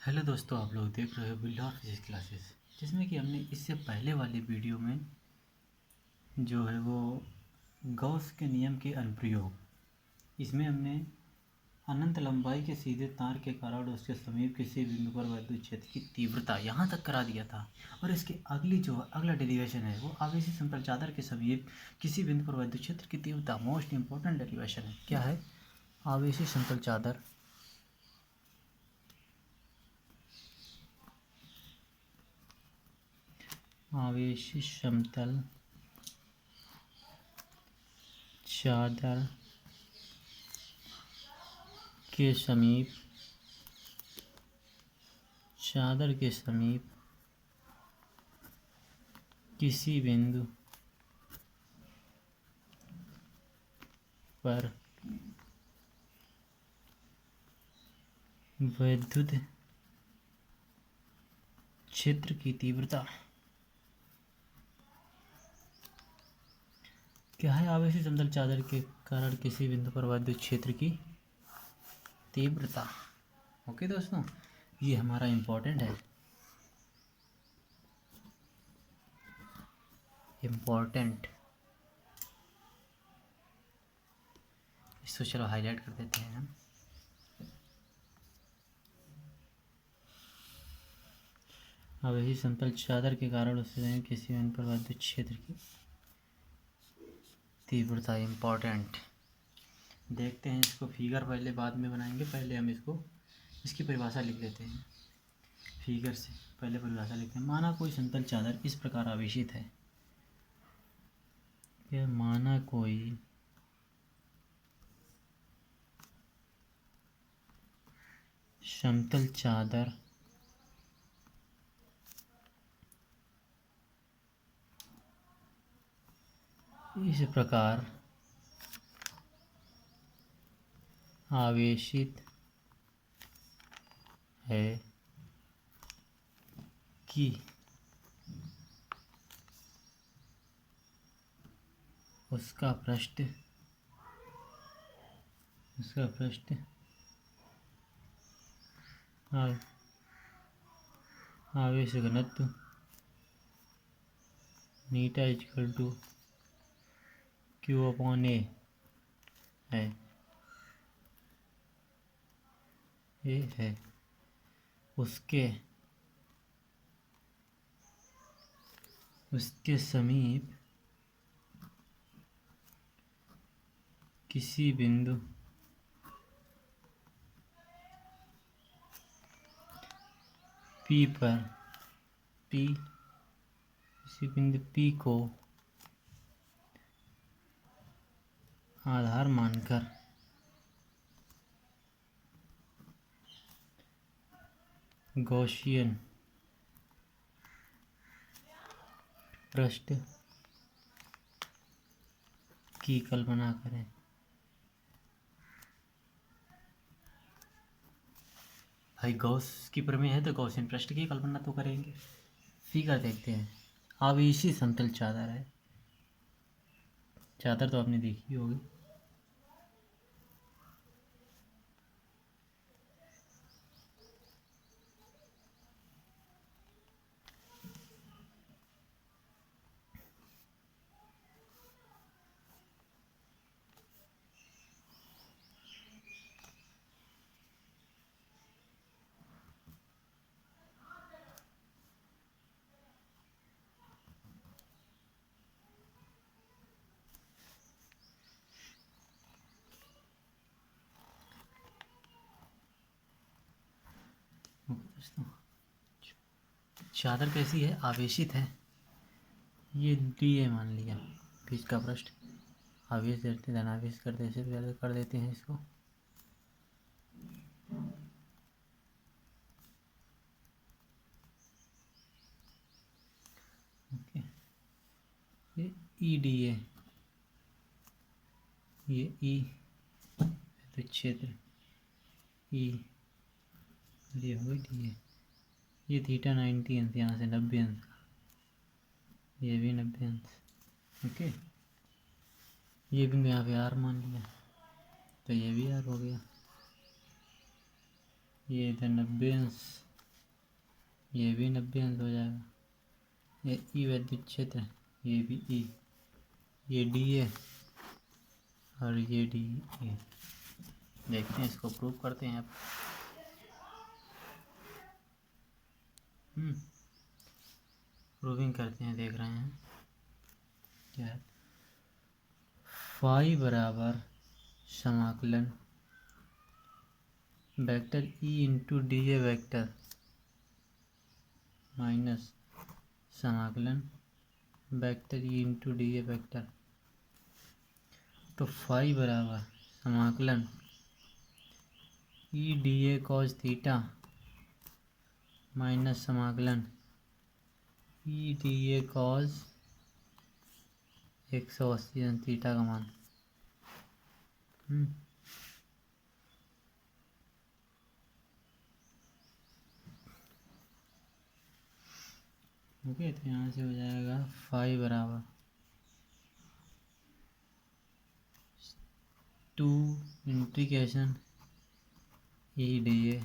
Hello दोस्तों, आप लोग देख रहे हो बिल्डर फिजिक्स क्लासेस, जिसमें कि हमने इससे पहले वाले वीडियो में जो है वो गॉस के नियम के अनुप्रयोग, इसमें हमने अनंत लंबाई के सीधे तार के कारण उसके समीप किसी बिंदु पर विद्युत क्षेत्र की तीव्रता यहाँ तक करा दिया था। और इसके अगला डेरिवेशन है वो आवेशी समतल चादर के समीप किसी बिंदु पर विद्युत क्षेत्र की तीव्रता। मोस्ट इंपॉर्टेंट डेरिवेशन है, क्या है? आवेशी समतल चादर आवेशी समतल चादर के समीप किसी बिंदु पर विद्युत क्षेत्र की तीव्रता क्या है? आवेशी समतल चादर के कारण किसी बिंदु पर विद्युत क्षेत्र की तीव्रता। ओके दोस्तों, ये हमारा इम्पोर्टेंट है, इसको चलो हाईलाइट कर देते हैं हम। आवेशी समतल चादर के कारण उससे किसी बिंदु पर विद्युत क्षेत्र की तीव्रता इम्पोर्टेंट। देखते हैं इसको, फिगर पहले बाद में बनाएंगे, पहले हम इसकी परिभाषा लिख लेते हैं। फिगर से पहले परिभाषा लिखते हैं। माना कोई समतल चादर इस प्रकार आवेशित है, यह माना कोई समतल चादर इस प्रकार आवेशित है कि उसका पृष्ठ आवेश घनत्व नीटा इक्वल टू Q/A है। ये है उसके समीप किसी बिंदु P पर किसी बिंदु P को आधार मानकर गॉसियन पृष्ठ की कल्पना करें। भाई गॉस की प्रमेय है तो गॉसियन पृष्ठ की कल्पना तो करेंगे। फिगर देखते हैं। आवेशी समतल चादर है, चादर तो आपने देखी होगी। चादर कैसी है? आवेशित है। ये डी मान लिया, बीच का पृष्ठ आवेश देते धनावेश कर देते हैं इसको। ओके, ये ई डी है, ये ई तो क्षेत्र ई, ये हो डी है। ये थीटा 90 अंश, यहाँ से 90 अंश, ये भी 90 अंश। ओके, ये बिंदु यहाँ पे आर मान लिया तो ये भी आर हो गया। ये इधर 90 अंश ये भी 90 अंश हो जाएगा। ये ई विद्युत क्षेत्र, ये भी ई, ये डी ए और ये डी ए। देखते हैं, इसको प्रूव करते हैं अब। प्रूविंग करते हैं, देख रहे हैं क्या है। फाई बराबर समाकलन vector E into D A vector minus समाकलन vector E into D A vector. तो फाई बराबर समाकलन E D A cos theta minus समाकलन ई डी ए कॉस 180 अंश थीटा का मान। ओके, तो यहाँ से हो जाएगा फाई बराबर 2 इंटीग्रेशन ई डी ए।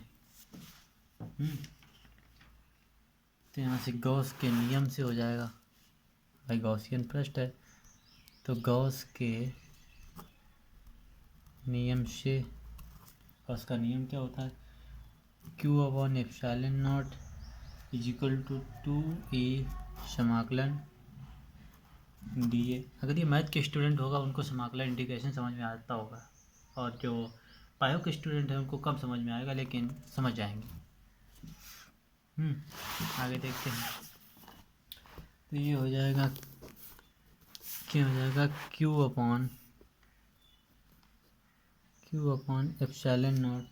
तो यहाँ से गॉस के नियम से हो जाएगा, भाई गॉसियन पृष्ठ है, तो गॉस के नियम से, गॉस का नियम क्या होता है, Q upon epsilon naught is equal to 2a समाकलन डी ए। अगर ये मैथ के स्टूडेंट होगा उनको समाकलन इंटीग्रेशन समझ में आता होगा, और जो बायो के स्टूडेंट हैं उनको कम समझ में आएगा, लेकिन समझ जाएंगे। आगे देखते हैं। तो ये हो जाएगा, क्या हो जाएगा, Q upon epsilon naught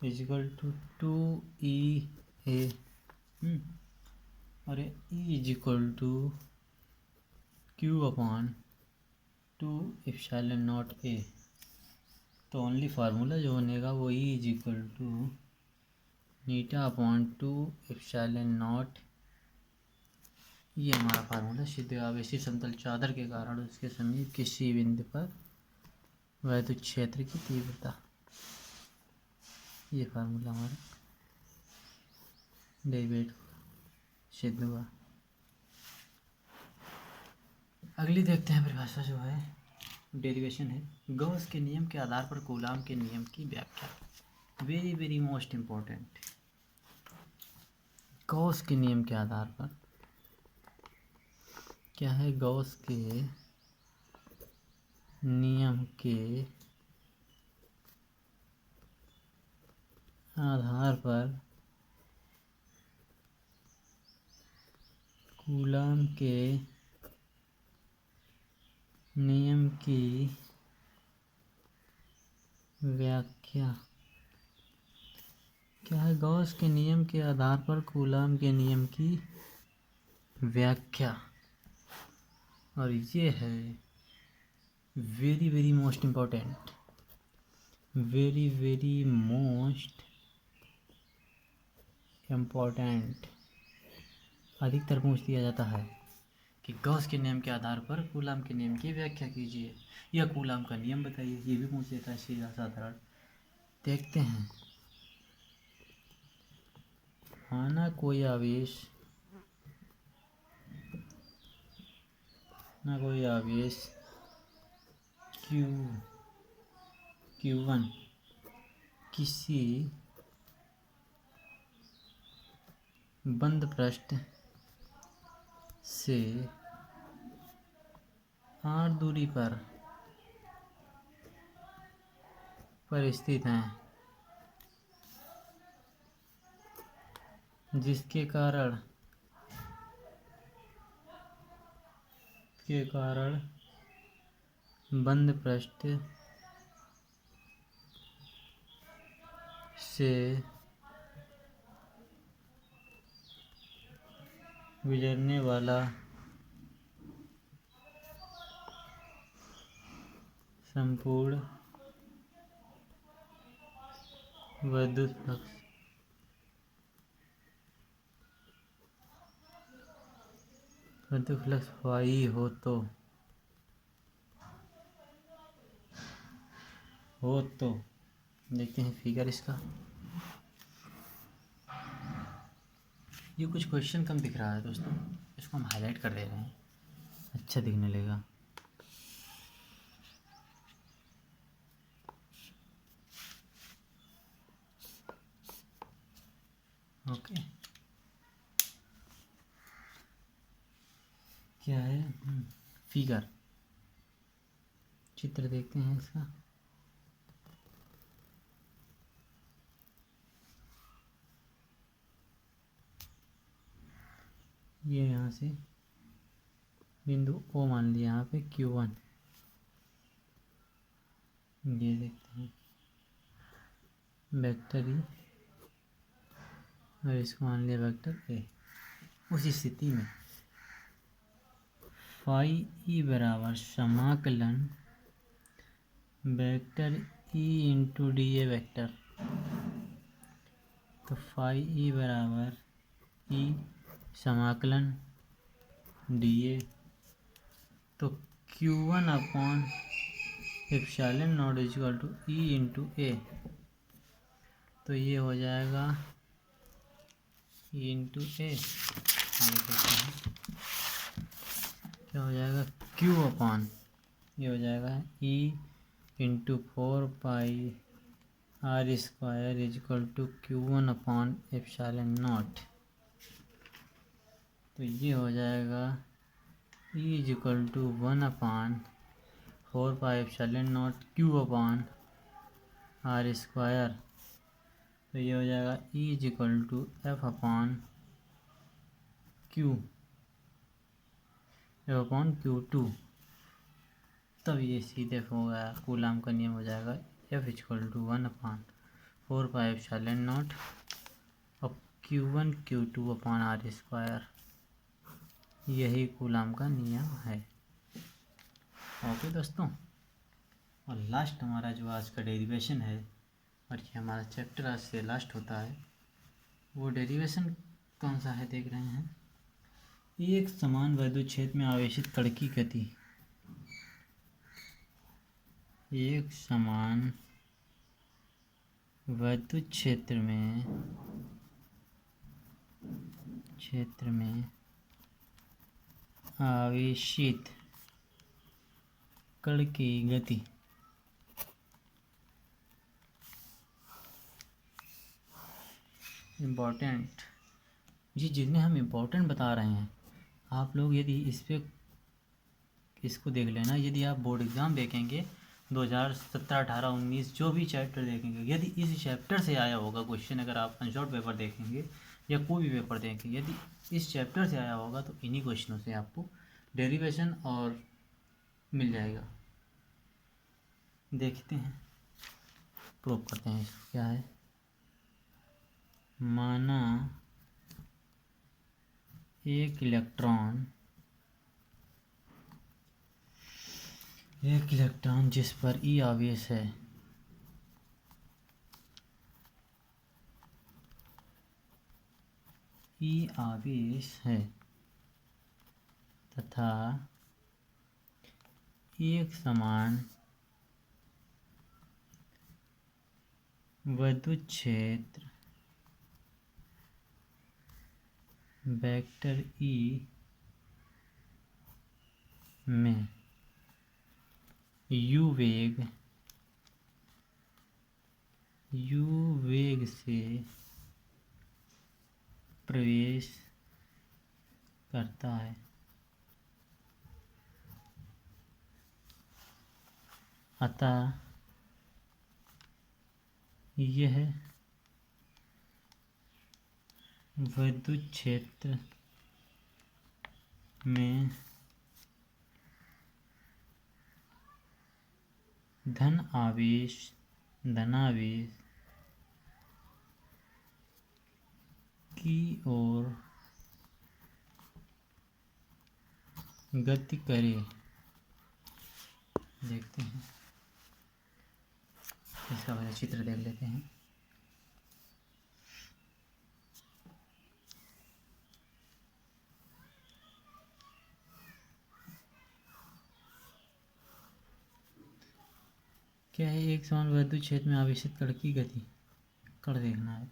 is equal to 2e a, और E is equal to Q upon 2 epsilon naught a। तो ओनली फार्मूला जो बनेगा वो E इज इक्वल टू नीटा अपॉन 2 एप्सिलॉन नॉट। ये हमारा फार्मूला सिद्ध आवेशी समतल चादर के कारण उसके समीप किसी बिंदु पर वैद्युत क्षेत्र की तीव्रता। ये फार्मूला हमारा डेरिवेट सिद्ध हुआ। अगली देखते हैं परिभाषा जो है, डेरिवेशन है। गॉस के नियम के आधार पर कूलाम के नियम की व्याख्या। Very very most important. Gauss के नियम के आधार पर क्या है, गॉस के नियम के आधार पर कूलाम के नियम की व्याख्या। क्या है, गॉस के नियम के आधार पर कूलाम के नियम की व्याख्या, और ये है very very most important, very very most important. अधिकतर पूछ दिया जाता है कि गॉस के नियम के आधार पर कूलाम के नियम की व्याख्या कीजिए, या कूलाम का नियम बताइए, ये भी पूछ देता है सीधा साधारण। देखते हैं, माना कोई आवेश, Q1 किसी बंद पृष्ठ से r दूरी पर स्थित हैं, जिसके कारण बंद पृष्ठ से गुजरने वाला संपूर्ण विद्युत फ्लक्स फाई हो तो देखते हैं फिगर इसका। ये कुछ क्वेश्चन कम दिख रहा है दोस्तों, इसको हम हाईलाइट कर दे रहे हैं, अच्छा दिखने लगेगा। ओके, क्या है? फिगर, चित्र देखते हैं इसका। ये यहाँ से बिंदु ओ मान लिया, यहाँ पे Q1, ये देखते हैं वेक्टर ई, और इसको मान लिया वेक्टर ए। उस स्थिति में फाई ई बराबर समाकलन vector E into D A vector, तो फाई ई बराबर ई समाकलन डी ए, तो Q1 upon epsilon not equal to E into A, तो ये हो जाएगा ई इंटू ए, क्या हो जाएगा Q अपॉन, ये हो जाएगा E into 4 pi R square is equal to Q1 upon epsilon not, तो ये हो जाएगा E is equal to 1 upon 4 pi epsilon not Q upon R square, तो ये हो जाएगा E is equal to F upon Q2, तब ये सीधे हो गया कूलाम का नियम हो जाएगा F equal to 1 upon 4 pi epsilon naught और Q1 Q2 upon R square, यही कूलाम का नियम है। ओके दोस्तों, और लास्ट हमारा जो आज का डेरिवेशन है, और ये हमारा चैप्टर आज से लास्ट होता है, वो डेरिवेशन कौन सा है देख रहे हैं। एक समान वैद्युत क्षेत्र में आवेशित कण की गति, एक समान वैद्युत क्षेत्र में आवेशित कण की गति इम्पोर्टेंट, जी जिन्हें हम इम्पोर्टेंट बता रहे हैं, आप लोग यदि इसको देख लेना। यदि आप बोर्ड एग्ज़ाम देखेंगे 2017, 18, 19 जो भी चैप्टर देखेंगे, यदि इस चैप्टर से आया होगा क्वेश्चन, अगर आप अनशॉर्ट पेपर देखेंगे या कोई भी पेपर देखेंगे, यदि इस चैप्टर से आया होगा तो इन्हीं क्वेश्चनों से आपको डेरिवेशन और मिल जाएगा। देखते हैं, प्रूव करते हैं इसको। क्या है? माना एक इलेक्ट्रॉन जिस पर ई आवेश है, तथा एक समान वैद्युत क्षेत्र वेक्टर ई में u वेग से प्रवेश करता है, अतः यह विद्युत क्षेत्र में धनावेश की ओर गति करे। देखते हैं, इसका वजह चित्र देख लेते हैं। क्या है? एक समान वैद्युत क्षेत्र में आवेशित कण की गति, कण देखना है।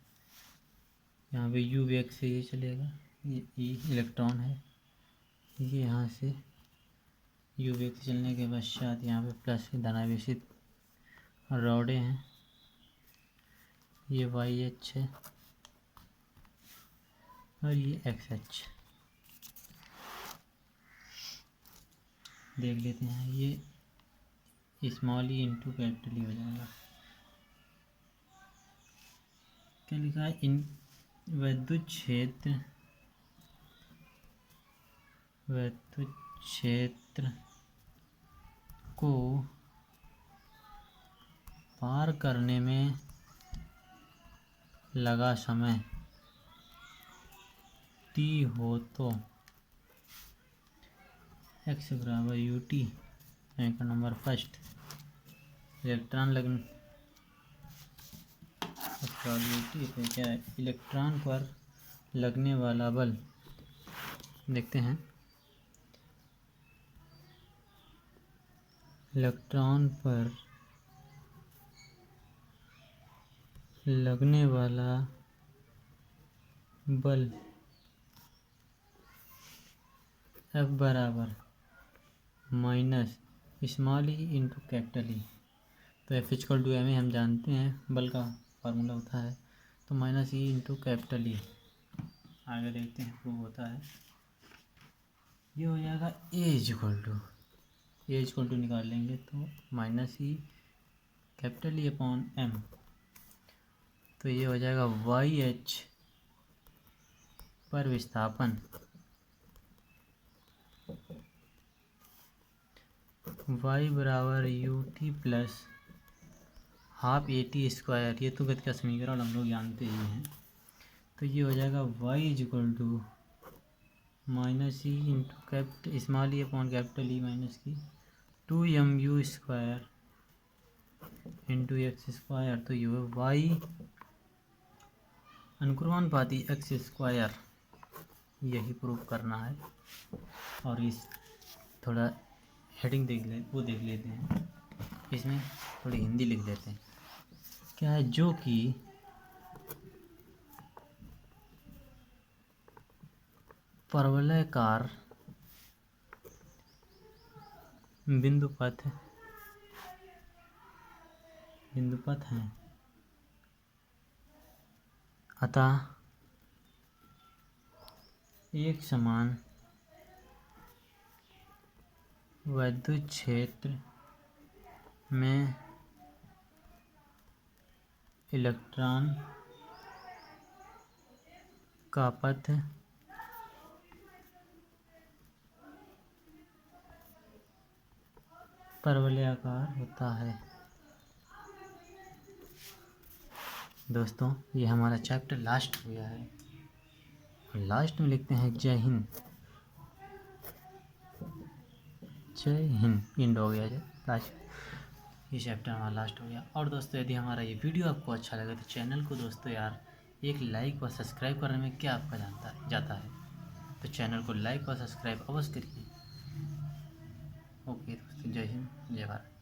यहाँ पे यू वेग से ये चलेगा, ये ई इलेक्ट्रॉन है, ये यहाँ से यू वेग से चलने के पश्चात यहाँ पे प्लस की धनावेशित रॉडें हैं, ये वाई एच है और ये एक्स एच। देख लेते हैं, ये स्मॉल ई इंटू कैपिटल ई हो जाएगा। क्या लिखा है, इन विद्युत क्षेत्र को पार करने में लगा समय t हो तो x बराबर यू टी। का नंबर फर्स्ट, इलेक्ट्रॉन लगने तो क्या है, इलेक्ट्रॉन पर लगने वाला बल देखते हैं। इलेक्ट्रॉन पर लगने वाला बल F बराबर माइनस स्मॉल ई इंटू कैपिटल ई। तो F इक्वल टू एम हम जानते हैं, बल का फार्मूला होता है, तो minus E into capital E. आगे देखते हैं प्रूव होता है, ये हो जाएगा ए इक्वल टू निकाल लेंगे तो minus E capital E upon M, तो ये हो जाएगा वाई एच पर विस्थापन y बराबर U T plus half A T square. ये तो गति का समीकरण हम लोग जानते ही हैं, तो ये हो जाएगा y equal to minus E into capital small E upon capital E minus की 2mu square into X square. तो ये y अनुक्रमानुपाती एक्स स्क्वायर, यही प्रूव करना है। और इस थोड़ा हेडिंग देख लेते हैं, इसमें थोड़ी हिंदी लिख लेते हैं। क्या है, जो कि परवलयकार बिंदुपथ हैं, अतः एक समान विद्युत क्षेत्र में इलेक्ट्रॉन का पथ परवलयाकार होता है। दोस्तों, ये हमारा चैप्टर लास्ट हो गया है। लास्ट में लिखते हैं जय हिंद। इंड हो गया, लास्ट, ये चैप्टर हमारा लास्ट हो गया। और दोस्तों, यदि हमारा ये वीडियो आपको अच्छा लगे तो चैनल को दोस्तों यार एक लाइक और सब्सक्राइब करने में क्या आपका जाता है, तो चैनल को लाइक और सब्सक्राइब अवश्य करिए। ओके दोस्तों, जय हिंद, जय भारत।